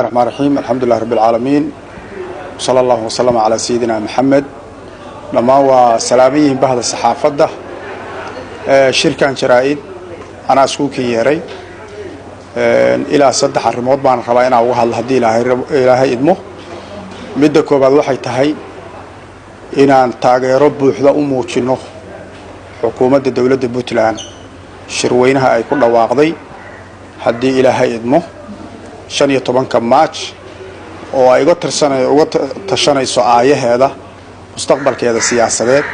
الرحمن الرحيم الحمد لله رب العالمين صلى الله وسلم على سيدنا محمد لما هو سلاميين بهذا الصحافة شركة شرائد أنا أسوكي يري إلى صدح الرموت بان ربعنا وهل هدي إلهي إدمه مدكوا بعد وحي تهي إن تاجر بوحدة أموتشنه حكومة الدولة بوتلان شروينها أي كل واقضي هدي إلهي إدمه 15 مارش oo ay uga tashanayso aayaheeda mustaqbalkeeda siyaasadeed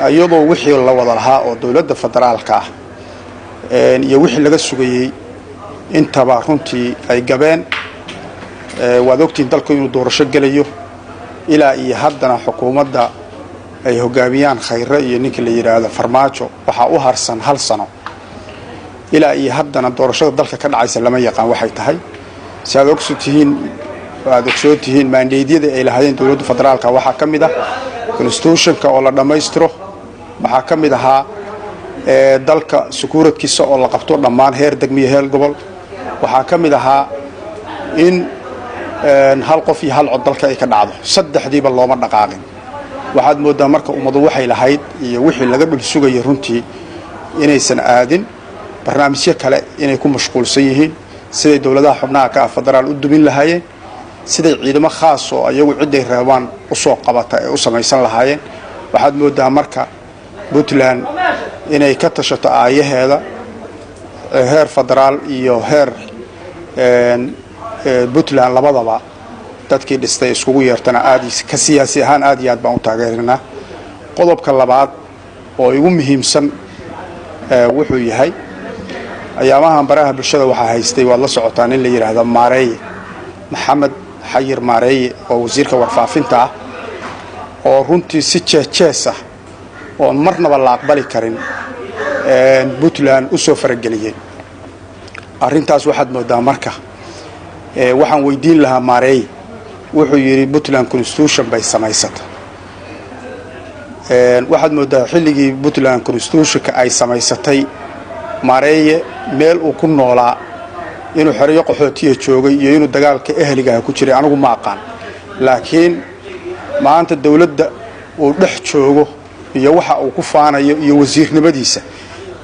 ayadoo wixii la wada lahaa oo dawladda federaalka ah iyo wixii laga sugayay intaba runtii ay gabeen waad ogtiin dalku inuu doorasho galayo ilaa iyo haddana xukuumadda ay hogaamiyaan khayra iyo ninka la yiraahdo farmaajo waxa u harsan hal sano ilaa iyo haddana doorashada dalka ka dhacaysa lama yaqaan waxay tahay si aad ogsoontihiin maandeedyada ay lahaayeen dawladda federaalka waxa kamid ah constitutionka oo la dhameystiro waxa kamid ahaa dalka securitykiisa oo la qabto dhammaan heer degmiye heer gobol waxa kamid ahaa in hal qof iyo hal cod dalka ay ka dhacdo saddexdiiba looma dhaqaaqin waxaad moodaa marka ummadu waxay lahayd iyo wixii laga dhul sugay runtii inaysan aadin barnaamijyo kale inay ku mashquulsan yihiin siday dawladaha xubnaha ka federaal u dumin lahaayeen siday ciidamo khaas oo ayagu cid ay reebaan u soo qabata ee u samaysan lahaayeen waxaad moodaa marka Puntland inay ka tashato aayaheeda heer federaal iyo heer Puntland labadaba dadkii dhistay iskugu yeertana aad ka siyaasi ahaan aad iyo aad baan u taageerinaa qodobka labaad oo ugu muhiimsan wuxuu yahay ayaamahan baraha bulshada waxa haystay waa la socotaan in la yiraahdo Maareeye Maxamed Xayir Maareeye oo wasiirka warfaafinta ah oo runtii si jeejees ah oo marnaba la aqbali karin Puntland u soo farageliyay arintaas waxaad moodaa marka waxaan weydiin lahaa Maareeye wuxuu yiri Puntland constitution bay samaysatay waxaad moodaa xilligii Puntland constitutionka ay samaysatay Maareeye meel uu ku noolaa inuu xiriyo qaxootiga joogay iyo inuu dagaalka ehliga ku jiray anigu ma aqaan laakiin maanta dawladda uu dhex joogo iyo waxa uu ku faanayo iyo wasiirnimadiisa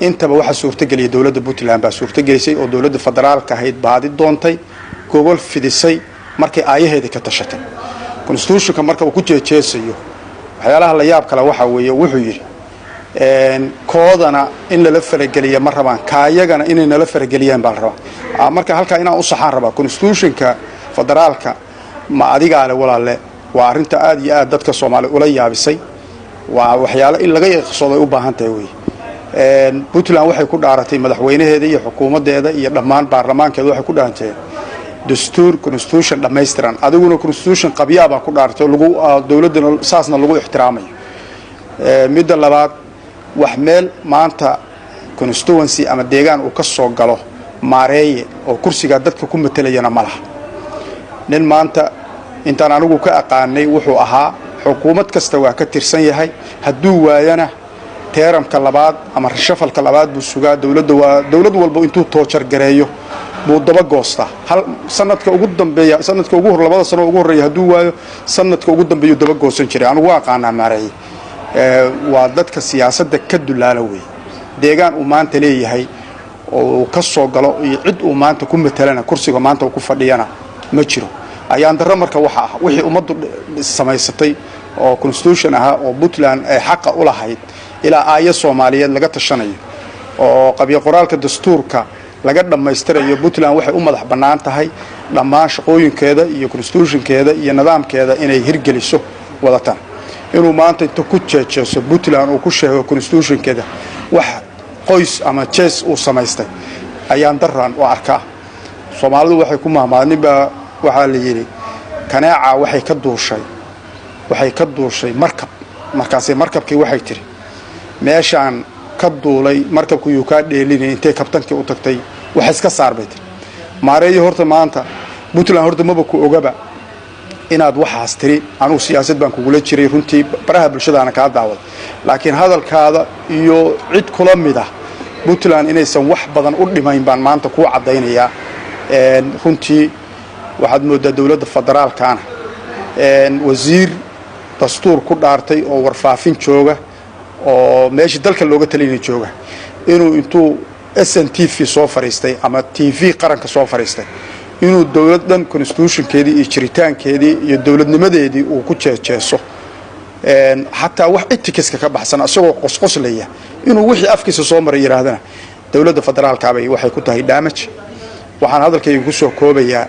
intaba waxa suurtageliyay dawladda Puntland baa suurtagelisay oo dawladda federaalka ahayd baadi doontay gobol fidisay markay aayaheeda ka tashatay constitutionka marka uu ku jeejeesayo waxyaalaha la yaab kale waxa weeye wuxuu yiri koodana in la farageliyo ma rabaan kaayagana inay nala farageliyaan baan rabaa marka halka inaan u saxaan rabaa constitutionka federaalka ma adiga ale walaale waa arinta aad iyo aad dadka Soomaaliyeed ula yaabisay waa waxyaalo in laga yaqsooday u baahan tahay way Puntland waxay ku dhaaratay madaxweynaheeda iyo xukuumadeeda iyo dhammaan baarlamaankeeda waxay ku dhaanteen dastuur constitution dhameystiran adiguna constitution qabiya baa ku dhaaratay lagu dawladda saasna lagu ixtiraamayo midda labaad wax meel maanta constituency ama deegaan uu ka soo galo Maareeye oo kursiga dadka ku matalayana malaha nin maanta intaan anigu ka aqaanay wuxuu ahaa xukuumad kasta waa ka tirsan yahay haduu waayana teeramka labaad ama rashafalka labaad buu sugaa dawlad walba intuu toojar gareeyo buu daba goosta hal sanadka ugu dambeeya sanadka ugu hor labada sano ugu horeeya haduu waayo sanadka ugu dambeeyo daba goosan jiray anigu waa aqaanaa Maareeye waa dadka siyaasadda ka dulaala way deegaan uu maanta leeyahay oo ka soo galo iyo cid uu maanta ku metelana kursiga maanta uu ku fadhiyana ma jiro ayaan darro marka waxa ah wixii ummaddu samaysatay oo constitution ah oo Puntland ay xaq u lahayd ilaa aaya Soomaaliyeed laga tashanayo oo qabiyo qoraalka dastuurka laga dhameystirayo Puntland waxay u madax banaan tahay dhammaan shaqooyinkeeda iyo constitutionkeeda iyo nidaamkeeda inay hirgeliso wadatan inuu maanta inta ku jeejeeso Puntland uu ku sheego constitutionkeeda wax qoys ama jees uu samaystay ayaan daran oo arkaa Soomaalidu waxay ku mahmaadniba waxa la yiri kanaaca waxay ka duushay markaasay markabkii waxay tiri meeshaan ka duulay markabku uu ka dheelinay intee kabtankii u tagtay wax iska saarbay Maareeye horta maanta Puntland horta maba ku ogaba inaad waxaas tiri anu siyaasad baan kugu la jiray runtii baraha bulshadaana ka daawada laakiin hadalkaada iyo cid kula mid ah Puntland inaysan wax badan u dhimayn baan maanta ku cadeynaya runtii waxaad moodaa dawladda federaalkaana wasiir dastuur ku dhaartay oo warfaafin jooga oo meeshii dalka looga talinay jooga inuu intuu SNTV soo fariistay ama TV qaranka soo fariistay inuu dawladdan constitutionkeedii iyo jiritaankeedii iyo dawladnimadeedii uu ku jeejeeso xataa wax etikiska ka baxsan asagoo qosqoslaya inuu wixii afkiisa soo maray yiraahdana dawladda federaalka bay waxay ku tahay damage. waxaan hadalkayga ku soo koobayaa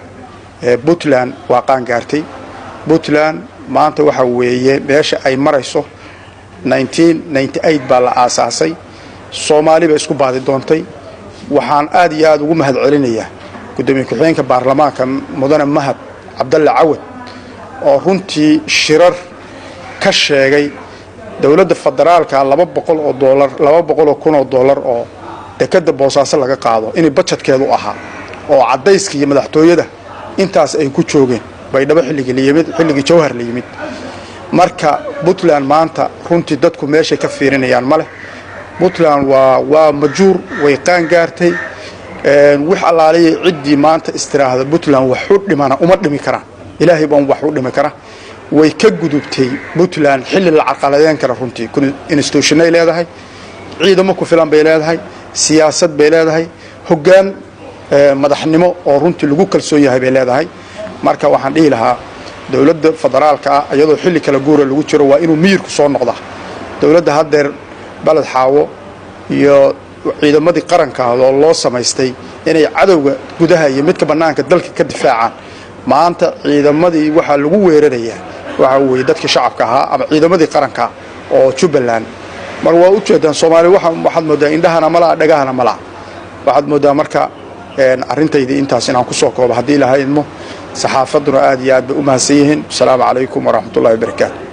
Puntland waa qaan gaartay. Puntland maanta waxa weeye meesha ay marayso 1998 baa la aasaasay. Soomaali bay isku baadi doontay. waxaan aad iyo aad ugu mahad celinayaa gudoomiye ku-xigeenka baarlamaanka mudane Mahad Cabdalle Cawad oo runtii shirar ka sheegay dawladda federaalka $200,000 oo dekada Boosaaso laga qaado in budgetkeedu ahaa oo cadayska iyo madaxtooyada intaas ay ku joogeen baydhabo xilligii Jawhar la yimid. marka Puntland maanta runtii dadku meeshay ka fiirinayaan male. Puntland waa majuur way qaan gaartay. wax alaaliye cidii maanta istiraahada Puntland wax u dhimana uma dhimi karaan. ilaahay baan wax u dhimi kara. way ka gudubtay Puntland xilli la caqaladeen kara runtii institutionay leedahay, ciidamo ku filan bay leedahay, siyaasad bay leedahay, hoggaan madaxnimo oo runtii lagu kalsoon yahay bay leedahay. marka waxaan dhihi lahaa dawladda federaalka iyadoo xilli kala guura lagu jiro waa inuu miyirku soo noqdaa. dawladda hadeer balad xaawo iyo ciidamadii qaranka oo loo samaystay inay cadawga gudaha iyo midka banaanka dalka ka difaacaan. maanta ciidamadii waxa lagu weerarayaa waxa weeye dadka shacabka ahaa ama ciidamadii qaranka oo Jubbaland. mar waa u jeedaan Soomaali waxaad moodaa indhahana mala dhagahana mala. waxaad moodaa marka arrintaydii intaas inaan ku soo koobo hadii ilaahay idmo saxaafaduna aad iyo aad u mahadsan yihiin. Assalaamu calaykum wa rahmatullaahi wa barakaatuh.